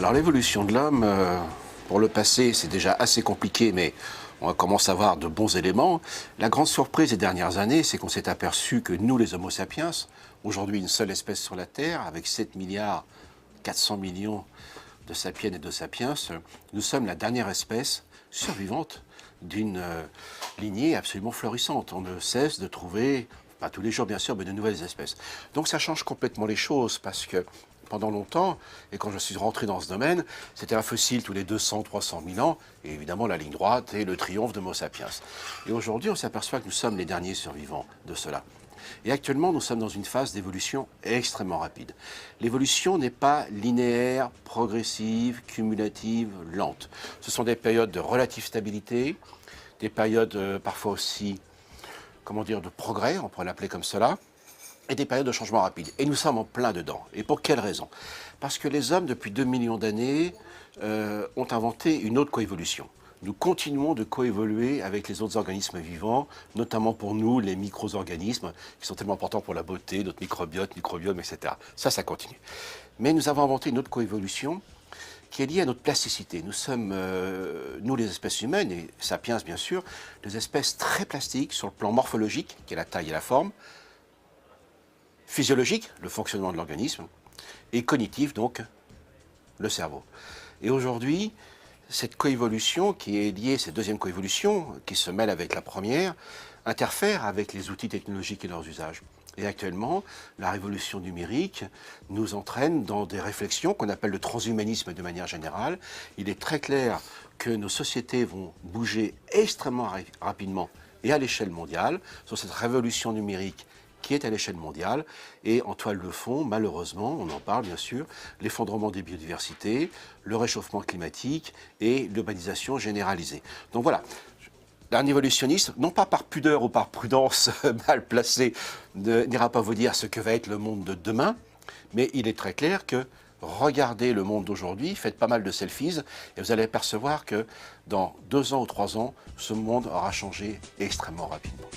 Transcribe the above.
Alors l'évolution de l'homme, pour le passé, c'est déjà assez compliqué, mais on commence à avoir de bons éléments. La grande surprise des dernières années, c'est qu'on s'est aperçu que nous, les Homo sapiens, aujourd'hui une seule espèce sur la Terre, avec 7 milliards 400 millions de sapiens et de sapiens, nous sommes la dernière espèce survivante d'une lignée absolument florissante. On ne cesse de trouver, pas tous les jours bien sûr, mais de nouvelles espèces. Donc ça change complètement les choses parce que pendant longtemps, et quand je suis rentré dans ce domaine, c'était un fossile tous les 200-300 000 ans, et évidemment la ligne droite est le triomphe de Homo sapiens. Et aujourd'hui, on s'aperçoit que nous sommes les derniers survivants de cela. Et actuellement, nous sommes dans une phase d'évolution extrêmement rapide. L'évolution n'est pas linéaire, progressive, cumulative, lente. Ce sont des périodes de relative stabilité, des périodes parfois aussi, comment dire, de progrès, on pourrait l'appeler comme cela, et des périodes de changement rapide. Et nous sommes en plein dedans. Et pour quelle raison? Parce que les hommes, depuis 2 millions d'années, ont inventé une autre coévolution. Nous continuons de coévoluer avec les autres organismes vivants, notamment pour nous, les micro-organismes, qui sont tellement importants pour la beauté, notre microbiote, microbiome, etc. Ça continue. Mais nous avons inventé une autre coévolution qui est liée à notre plasticité. Nous sommes, nous les espèces humaines, et sapiens bien sûr, des espèces très plastiques sur le plan morphologique, qui est la taille et la forme, physiologique, le fonctionnement de l'organisme, et cognitif, donc le cerveau. Et aujourd'hui, cette coévolution qui est liée, cette deuxième coévolution, qui se mêle avec la première, interfère avec les outils technologiques et leurs usages. Et actuellement, la révolution numérique nous entraîne dans des réflexions qu'on appelle le transhumanisme de manière générale. Il est très clair que nos sociétés vont bouger extrêmement rapidement et à l'échelle mondiale sur cette révolution numérique qui est à l'échelle mondiale, et en toile de fond, malheureusement, on en parle bien sûr, l'effondrement des biodiversités, le réchauffement climatique et l'urbanisation généralisée. Donc voilà, un évolutionniste, non pas par pudeur ou par prudence mal placée, n'ira pas vous dire ce que va être le monde de demain, mais il est très clair que regardez le monde d'aujourd'hui, faites pas mal de selfies, et vous allez percevoir que dans 2 ans ou 3 ans, ce monde aura changé extrêmement rapidement.